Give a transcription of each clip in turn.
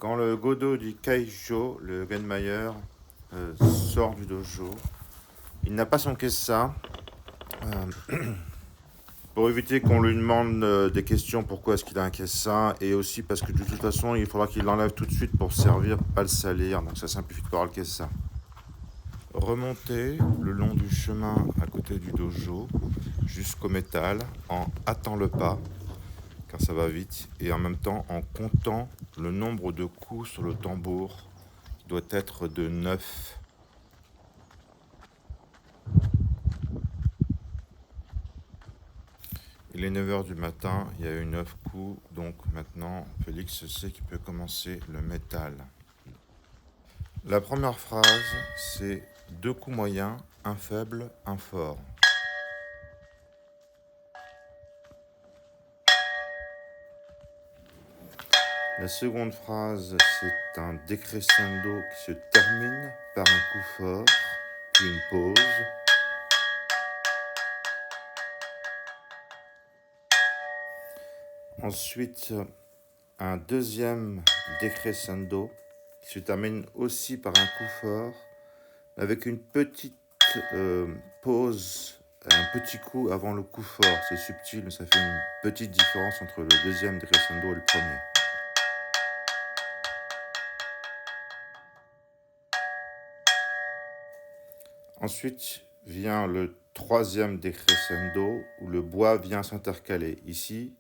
Quand le Godo du Kaijo, le Genmaier, sort du dojo, il n'a pas son kessa. Pour éviter qu'on lui demande des questions pourquoi est-ce qu'il a un kessa, et aussi parce que de toute façon il faudra qu'il l'enlève tout de suite pour servir, pas le salir, donc ça simplifie de avoir le kessa. Remonter le long du chemin à côté du dojo jusqu'au métal en hâtant le pas, car ça va vite, et en même temps en comptant le nombre de coups sur le tambour, qui doit être de 9. Il est 9h du matin, il y a eu 9 coups, donc maintenant Félix sait qu'il peut commencer le métal. La première phrase, c'est 2 coups moyens, un faible, un fort. La seconde phrase, c'est un décrescendo qui se termine par un coup fort, puis une pause. Ensuite, un deuxième décrescendo qui se termine aussi par un coup fort, avec une petite pause, un petit coup avant le coup fort. C'est subtil, mais ça fait une petite différence entre le deuxième décrescendo et le premier. Ensuite vient le troisième décrescendo où le bois vient s'intercaler. Ici,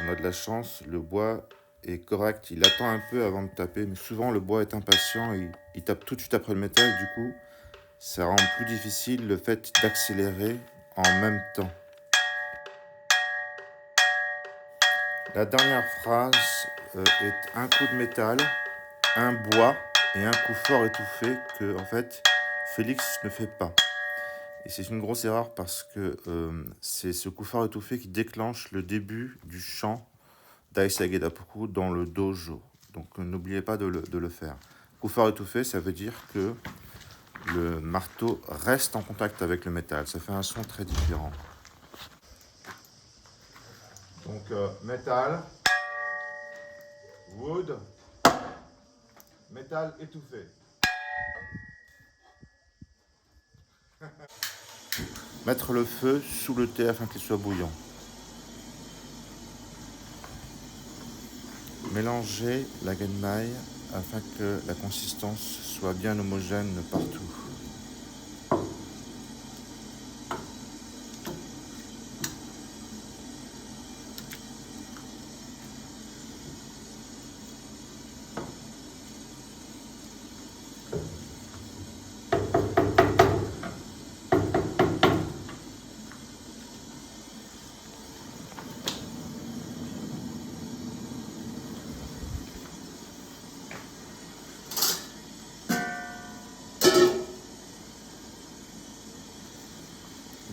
on a de la chance, le bois est correct, il attend un peu avant de taper, mais souvent le bois est impatient, il tape tout de suite après le métal, du coup, ça rend plus difficile le fait d'accélérer en même temps. La dernière phrase est un coup de métal, un bois et un coup fort étouffé que, en fait, Félix ne fait pas. Et c'est une grosse erreur parce que c'est ce coup fort étouffé qui déclenche le début du chant d'Aisage Dapuku dans le dojo. Donc n'oubliez pas de le faire. Coup fort étouffé, ça veut dire que le marteau reste en contact avec le métal. Ça fait un son très différent. Donc métal, wood, métal étouffé. Mettre le feu sous le thé afin qu'il soit bouillant. Mélanger la genmai afin que la consistance soit bien homogène partout.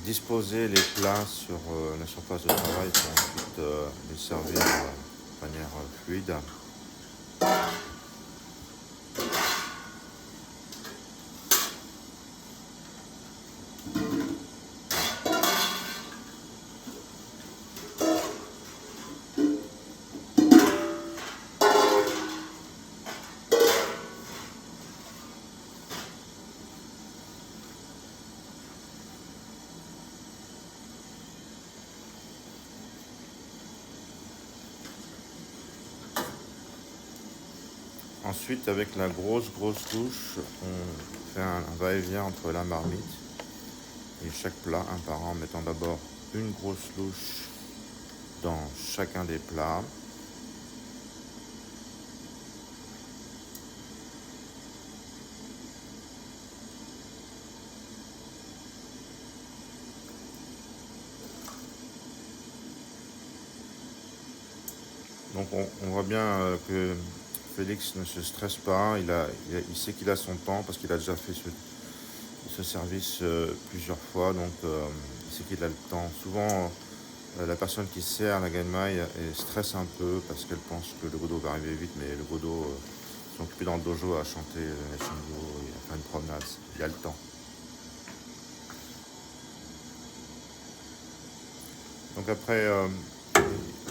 Disposer les plats sur la surface de travail pour ensuite les servir de manière fluide. Ensuite, avec la grosse louche, on fait un va-et-vient entre la marmite et chaque plat, un par un, en mettant d'abord une grosse louche dans chacun des plats. Donc on voit bien que Félix ne se stresse pas, il sait qu'il a son temps parce qu'il a déjà fait ce service plusieurs fois, donc il sait qu'il a le temps. Souvent, la personne qui sert la genmai stresse un peu parce qu'elle pense que le Godo va arriver vite, mais le Godo sont occupés dans le dojo à chanter les shingo et à faire une promenade, il y a le temps. Donc après,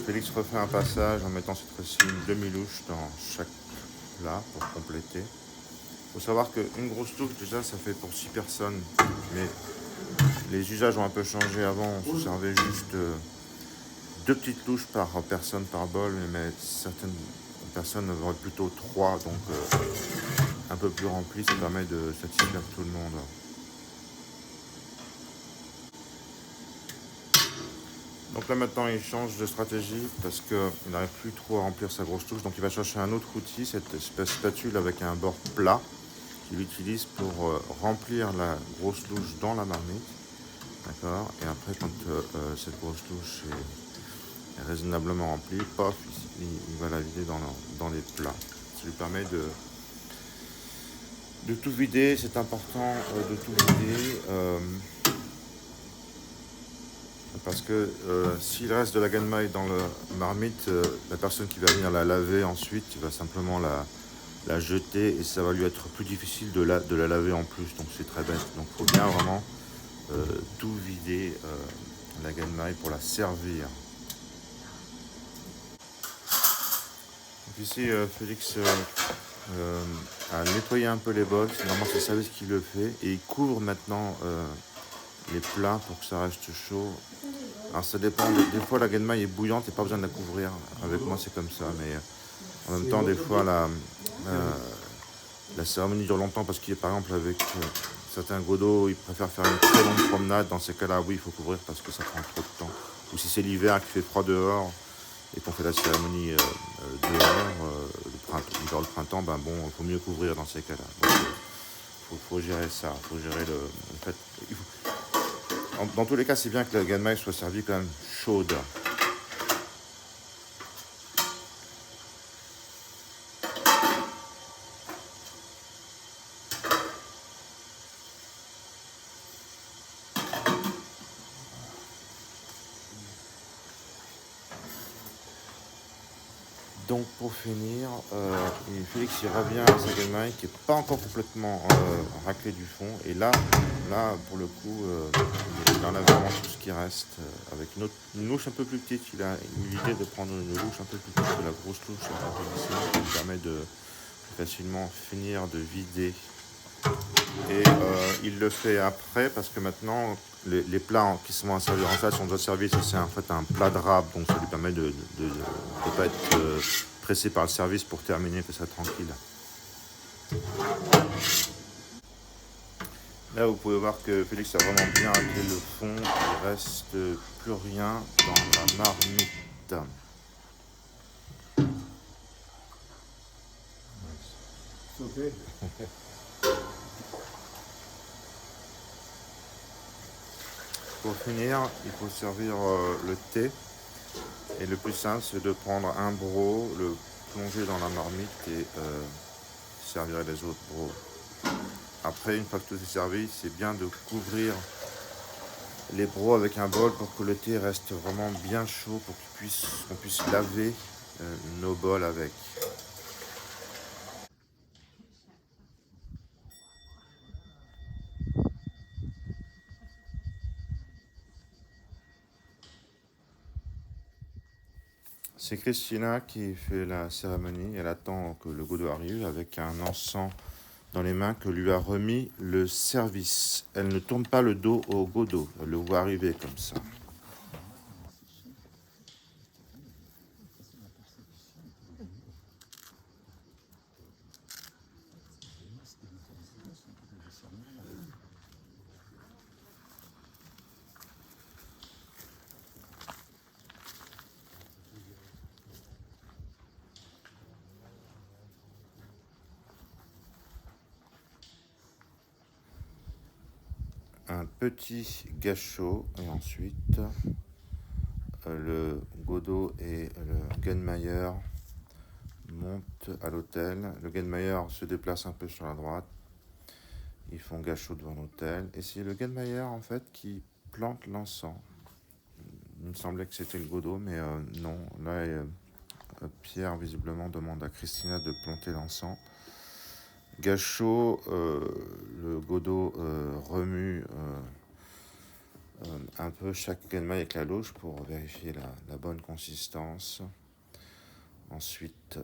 Félix refait un passage en mettant cette fois-ci une demi-louche dans chaque plat pour compléter. Il faut savoir qu'une grosse louche, déjà, ça fait pour 6 personnes. Mais les usages ont un peu changé. Avant, on se servait juste 2 petites louches par personne par bol, mais certaines personnes en auraient plutôt 3, donc un peu plus rempli, ça permet de satisfaire tout le monde. Donc là maintenant il change de stratégie parce qu'il n'arrive plus trop à remplir sa grosse touche, donc il va chercher un autre outil, cette espèce de spatule avec un bord plat qu'il utilise pour remplir la grosse louche dans la marmite. D'accord. Et après quand cette grosse louche est raisonnablement remplie, paf, il va la vider dans les plats. Ça lui permet de tout vider, c'est important de tout vider. Parce que s'il reste de la ganmaille dans la marmite, la personne qui va venir la laver ensuite va simplement la jeter et ça va lui être plus difficile de la laver en plus. Donc c'est très bête. Donc il faut bien vraiment tout vider la ganmaille pour la servir. Donc ici Félix a nettoyé un peu les bols. C'est normalement le service qui le fait et il couvre maintenant les plats pour que ça reste chaud. Alors ça dépend, des fois la ganmaille est bouillante et pas besoin de la couvrir. Avec moi c'est comme ça, mais en même temps des fois la cérémonie dure longtemps parce qu'il est par exemple avec certains godots, ils préfèrent faire une très longue promenade. Dans ces cas-là, oui, il faut couvrir parce que ça prend trop de temps. Ou si c'est l'hiver qu'il fait froid dehors et qu'on fait la cérémonie dehors, le printemps, ben bon, il faut mieux couvrir dans ces cas-là. Donc, faut gérer ça, il faut gérer le fait. Dans tous les cas, c'est bien que la ganmaille soit servie quand même chaude. Donc pour finir, Félix il revient à sa ganmaille qui n'est pas encore complètement raclée du fond. Et là pour le coup, il enlève vraiment tout ce qui reste. Avec une louche un peu plus petite, il a eu l'idée de prendre une louche un peu plus petite que la grosse louche qui lui permet de facilement finir de vider. Et il le fait après parce que maintenant les plats qui sont à servir en fait sont déjà servis. C'est en fait un plat de rab, donc ça lui permet de ne pas être pressé par le service pour terminer, que ça tranquille. Là vous pouvez voir que Félix a vraiment bien raclé le fond, il ne reste plus rien dans la marmite. Okay. Pour finir, il faut servir le thé. Et le plus simple, c'est de prendre un broc, le plonger dans la marmite et servir les autres brocs. Après, une fois que tout est servi, c'est bien de couvrir les brocs avec un bol pour que le thé reste vraiment bien chaud, pour qu'on puisse laver nos bols avec. C'est Christina qui fait la cérémonie. Elle attend que le godot arrive avec un encens dans les mains que lui a remis le service. Elle ne tourne pas le dos au godot. Elle le voit arriver comme ça. Un petit gâchot et ensuite le godot et le Genmayer montent à l'hôtel. Le Genmayer se déplace un peu sur la droite. Ils font gâchot devant l'hôtel. Et c'est le Genmayer en fait qui plante l'encens. Il me semblait que c'était le godot, mais non. Là, Pierre visiblement demande à Christina de planter l'encens. Gâchot, le godot remue un peu chaque genmaille avec la louche pour vérifier la bonne consistance. Ensuite,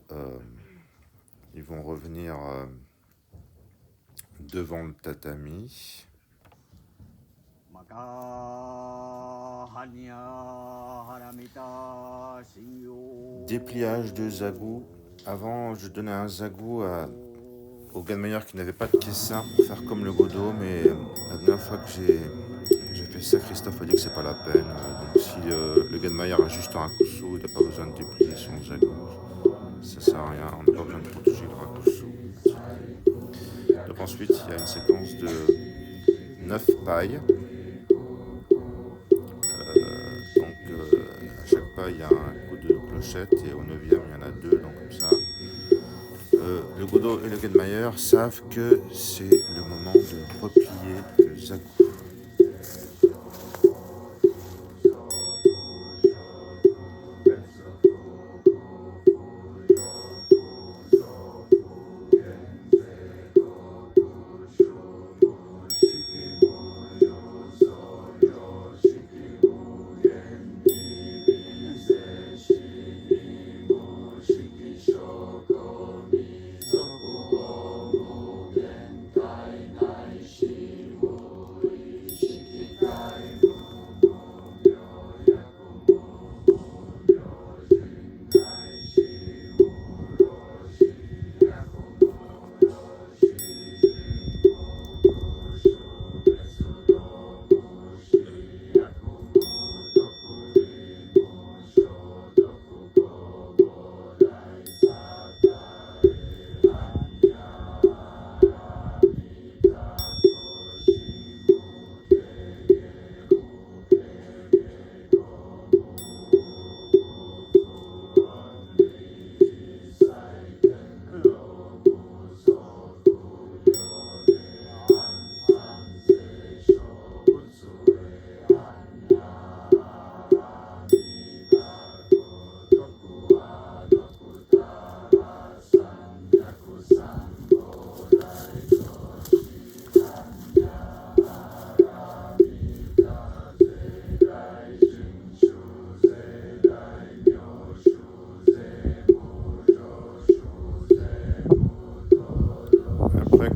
ils vont revenir devant le tatami. Dépliage de zagu. Avant, je donnais un zagu au Ganmayer qui n'avait pas de kessin pour faire comme le Godo, mais la dernière fois que j'ai fait ça, Christophe a dit que c'est pas la peine. Donc si le Ganmayer a juste un rakusu, il n'a pas besoin de déplier son zagu. Ça sert à rien, on n'a pas besoin de protéger le rakusu. Donc ensuite, il y a une séquence de 9 pailles. À chaque paille, il y a un coup de clochette et au 9e, il y en a 2, donc comme ça. Le Godo et le Ganmayer savent que c'est le moment de replier le zaku.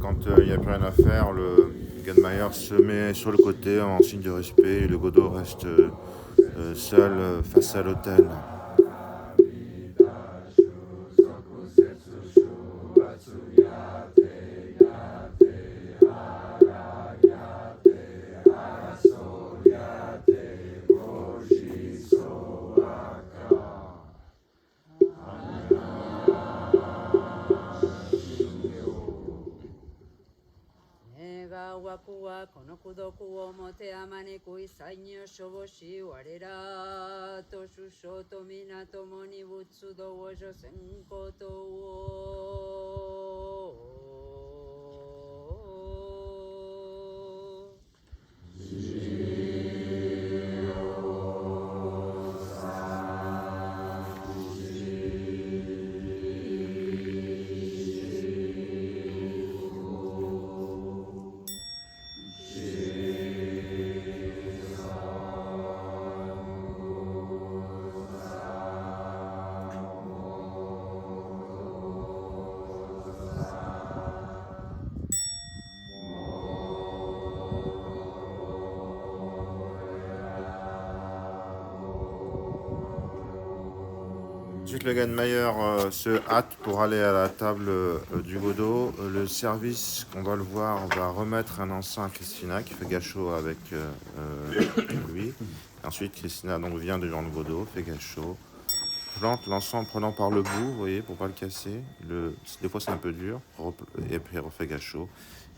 Quand il n'y a plus rien à faire, le Ganmayer se met sur le côté en signe de respect et le Godo reste seul face à l'autel. Ensuite, le Ganmayer se hâte pour aller à la table du Godo. Le service, qu'on va le voir, va remettre un encens à Christina qui fait gâchot avec lui. Et ensuite, Christina donc, vient devant le Godo, fait gâchot, plante l'encens en prenant par le bout, vous voyez, pour pas le casser. Des fois, c'est un peu dur. Et puis, elle refait gâchot.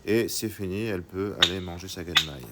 Et c'est fini, elle peut aller manger sa Ganmayer.